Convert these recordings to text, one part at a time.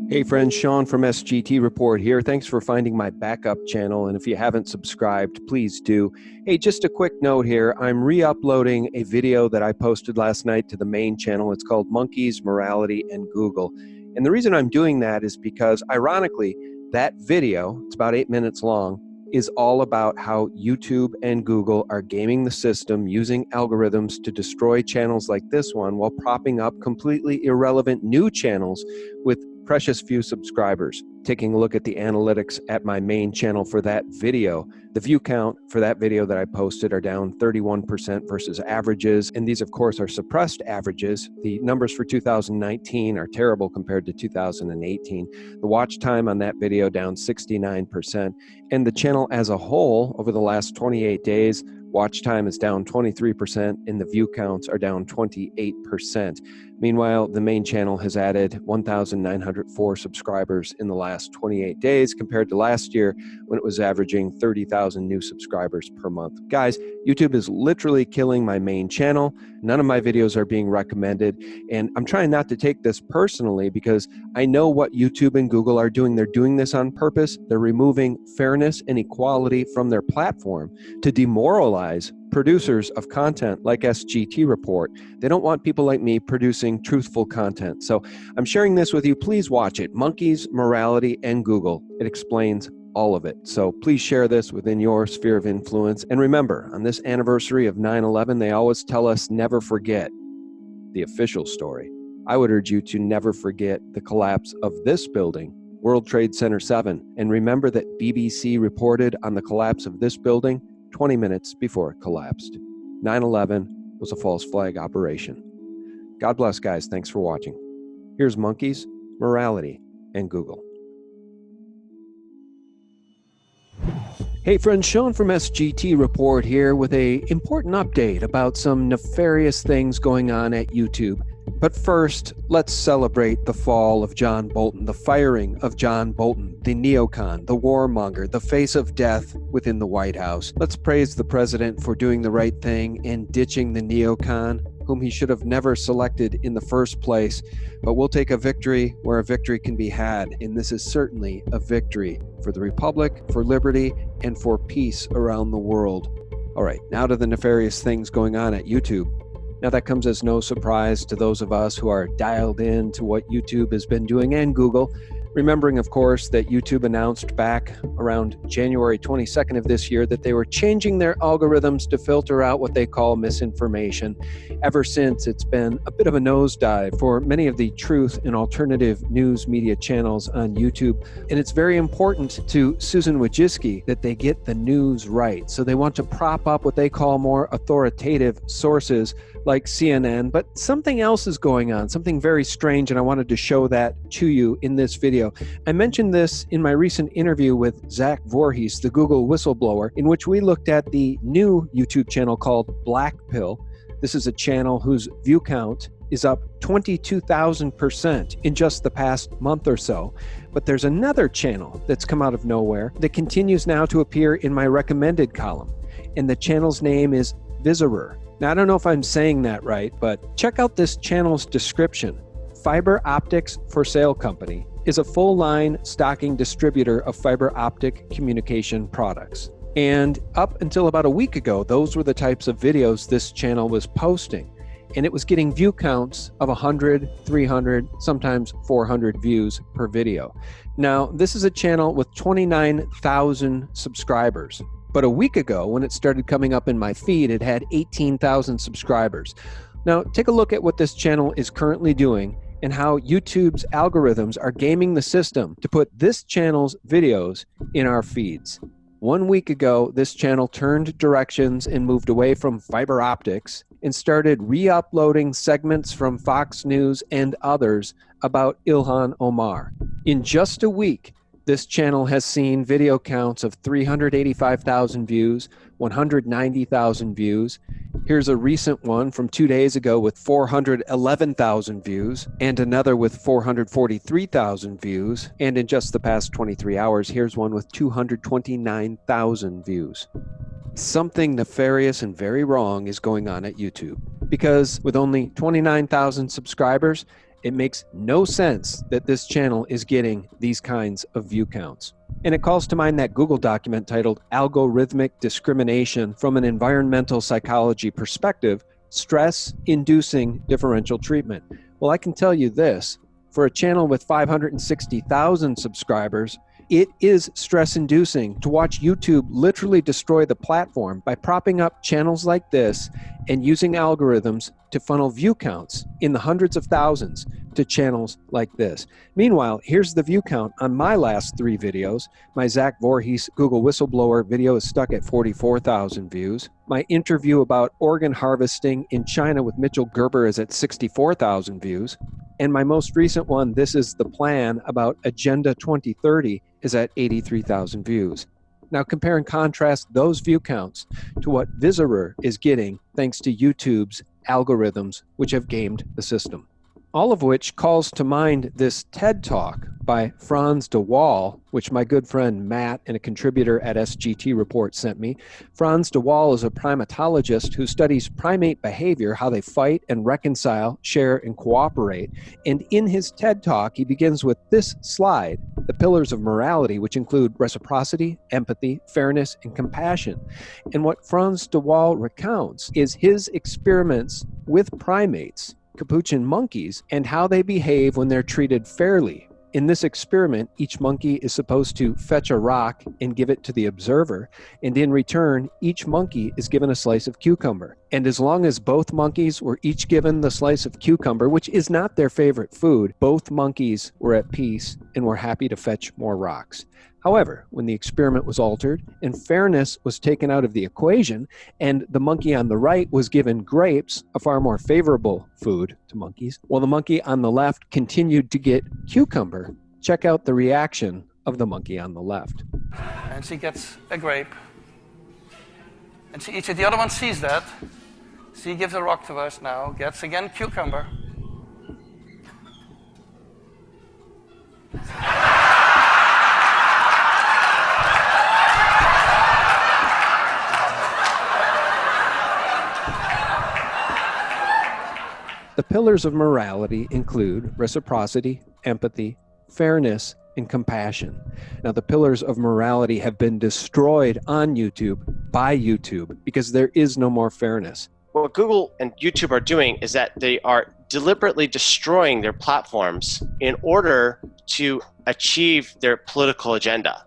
Hey friends, Sean from SGT Report here. Thanks for finding my backup channel, and if you haven't subscribed, please do. Hey, just a quick note here. I'm re-uploading a video that I posted last night to the main channel. It's called Monkeys, Morality, and Google. And the reason I'm doing that is because, ironically, that video, it's about 8 minutes long, is all about how YouTube and Google are gaming the system using algorithms to destroy channels like this one while propping up completely irrelevant new channels with precious few subscribers. Taking a look at the analytics at my main channel for that video, the view count for that video that I posted are down 31% versus averages. And these, of course, are suppressed averages. The numbers for 2019 are terrible compared to 2018. The watch time on that video down 69%. And the channel as a whole, over the last 28 days, watch time is down 23% and the view counts are down 28%. Meanwhile, the main channel has added 1,904 subscribers in the last 28 days compared to last year when it was averaging 30,000 new subscribers per month. Guys, YouTube is literally killing my main channel. None of my videos are being recommended, and I'm trying not to take this personally because I know what YouTube and Google are doing. They're doing this on purpose. They're removing fairness and equality from their platform to demoralize producers of content like SGT Report. They don't want people like me producing truthful content. So I'm sharing this with you. Please watch it. Monkeys, Morality, and Google. It explains all of it. So please share this within your sphere of influence. And remember, on this anniversary of 9/11, they always tell us never forget the official story. I would urge you to never forget the collapse of this building, World Trade Center 7. And remember that BBC reported on the collapse of this building 20 minutes before it collapsed. 9/11 was a false flag operation. God bless, guys. Thanks for watching. Here's Monkeys, Morality, and Google. Hey friends, Sean from SGT Report here with an important update about some nefarious things going on at YouTube. But first, let's celebrate the fall of John Bolton, the firing of John Bolton, the neocon, the warmonger, the face of death within the White House. Let's praise the president for doing the right thing and ditching the neocon, whom he should have never selected in the first place. But we'll take a victory where a victory can be had, and this is certainly a victory for the Republic, for liberty, and for peace around the world. All right, now to the nefarious things going on at YouTube. Now, that comes as no surprise to those of us who are dialed in to what YouTube has been doing, and Google. Remembering, of course, that YouTube announced back around January 22nd of this year that they were changing their algorithms to filter out what they call misinformation. Ever since, it's been a bit of a nosedive for many of the truth and alternative news media channels on YouTube. And it's very important to Susan Wojcicki that they get the news right. So they want to prop up what they call more authoritative sources like CNN, but something else is going on, something very strange, and I wanted to show that to you in this video. I mentioned this in my recent interview with Zach Voorhees, the Google whistleblower, in which we looked at the new YouTube channel called Black Pill. This is a channel whose view count is up 22,000% in just the past month or so. But there's another channel that's come out of nowhere that continues now to appear in my recommended column, and the channel's name is Visitor. Now, I don't know if I'm saying that right, but check out this channel's description. Fiber Optics for Sale Company is a full-line stocking distributor of fiber optic communication products. And up until about a week ago, those were the types of videos this channel was posting. And it was getting view counts of 100, 300, sometimes 400 views per video. Now, this is a channel with 29,000 subscribers. But a week ago, when it started coming up in my feed, it had 18,000 subscribers. Now, take a look at what this channel is currently doing and how YouTube's algorithms are gaming the system to put this channel's videos in our feeds. 1 week ago, this channel turned directions and moved away from fiber optics and started re-uploading segments from Fox News and others about Ilhan Omar. In just a week, this channel has seen video counts of 385,000 views, 190,000 views. Here's a recent one from 2 days ago with 411,000 views, and another with 443,000 views. And in just the past 23 hours, here's one with 229,000 views. Something nefarious and very wrong is going on at YouTube, because with only 29,000 subscribers It makes no sense that this channel is getting these kinds of view counts. And it calls to mind that Google document titled Algorithmic Discrimination from an Environmental Psychology Perspective, Stress-Inducing Differential Treatment. Well, I can tell you this, for a channel with 560,000 subscribers, it is stress-inducing to watch YouTube literally destroy the platform by propping up channels like this and using algorithms to funnel view counts in the hundreds of thousands to channels like this. Meanwhile, here's the view count on my last 3 videos. My Zach Voorhees Google whistleblower video is stuck at 44,000 views. My interview about organ harvesting in China with Mitchell Gerber is at 64,000 views. And my most recent one, This is the Plan, about Agenda 2030, is at 83,000 views. Now compare and contrast those view counts to what Visitor is getting thanks to YouTube's algorithms, which have gamed the system. All of which calls to mind this TED Talk by Frans de Waal, which my good friend Matt and a contributor at SGT Report sent me. Frans de Waal is a primatologist who studies primate behavior, how they fight and reconcile, share and cooperate. And in his TED Talk, he begins with this slide, the pillars of morality, which include reciprocity, empathy, fairness, and compassion. And what Frans de Waal recounts is his experiments with primates, capuchin monkeys, and how they behave when they're treated fairly. In this experiment, each monkey is supposed to fetch a rock and give it to the observer, and in return, each monkey is given a slice of cucumber. And as long as both monkeys were each given the slice of cucumber, which is not their favorite food, both monkeys were at peace and were happy to fetch more rocks. However, when the experiment was altered and fairness was taken out of the equation, and the monkey on the right was given grapes, a far more favorable food to monkeys, while the monkey on the left continued to get cucumber, check out the reaction of the monkey on the left. And she gets a grape. And the other one sees that. She gives a rock to us now, gets again cucumber. The pillars of morality include reciprocity, empathy, fairness, and compassion. Now, the pillars of morality have been destroyed on YouTube by YouTube because there is no more fairness. What Google and YouTube are doing is that they are deliberately destroying their platforms in order to achieve their political agenda.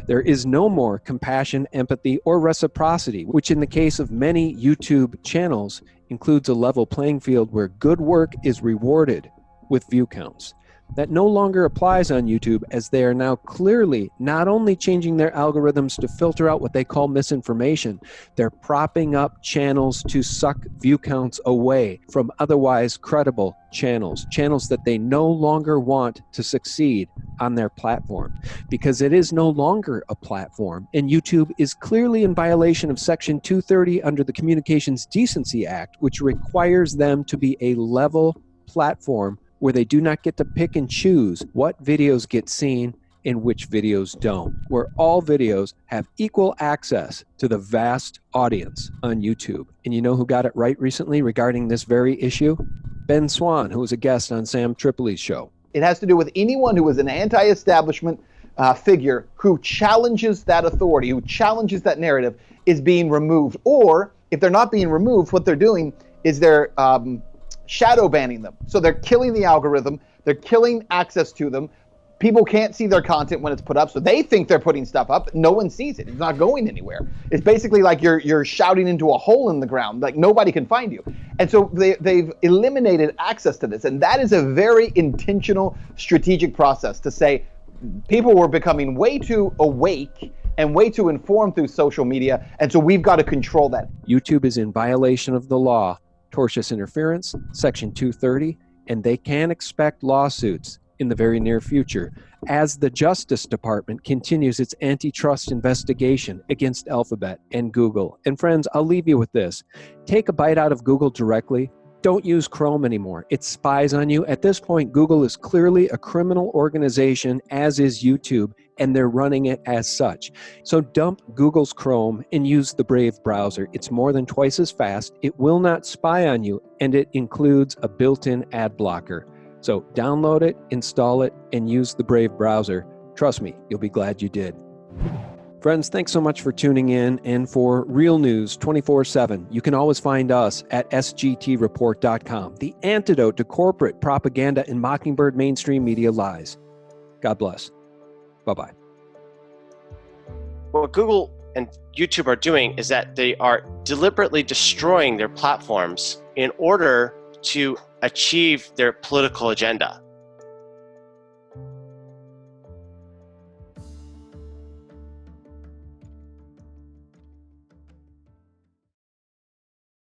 There is no more compassion, empathy, or reciprocity, which in the case of many YouTube channels includes a level playing field where good work is rewarded with view counts. That no longer applies on YouTube, as they are now clearly not only changing their algorithms to filter out what they call misinformation, they're propping up channels to suck view counts away from otherwise credible channels that they no longer want to succeed on their platform, because it is no longer a platform, and YouTube is clearly in violation of Section 230 under the Communications Decency Act, which requires them to be a level platform where they do not get to pick and choose what videos get seen and which videos don't, where all videos have equal access to the vast audience on YouTube. And you know who got it right recently regarding this very issue? Ben Swan, who was a guest on Sam Tripoli's show. It has to do with anyone who is an anti-establishment figure who challenges that authority, who challenges that narrative, is being removed. Or if they're not being removed, what they're doing is they're shadow banning them. So they're killing the algorithm, they're killing access to them. People can't see their content when it's put up, so they think they're putting stuff up. No one sees it. It's not going anywhere. It's basically like you're shouting into a hole in the ground, like nobody can find you. And so they've eliminated access to this, and that is a very intentional, strategic process to say people were becoming way too awake and way too informed through social media, and so we've got to control that. YouTube is in violation of the law, tortious interference, Section 230, and they can expect lawsuits in the very near future as the Justice Department continues its antitrust investigation against Alphabet and Google. And friends, I'll leave you with this. Take a bite out of Google directly. Don't use Chrome anymore. It spies on you. At this point, Google is clearly a criminal organization, as is YouTube, and they're running it as such. So dump Google's Chrome and use the Brave browser. It's more than twice as fast. It will not spy on you, and it includes a built-in ad blocker. So download it, install it, and use the Brave browser. Trust me, you'll be glad you did. Friends, thanks so much for tuning in, and for real news 24/7, you can always find us at sgtreport.com, the antidote to corporate propaganda and mockingbird mainstream media lies. God bless. Bye-bye. What Google and YouTube are doing is that they are deliberately destroying their platforms in order to achieve their political agenda.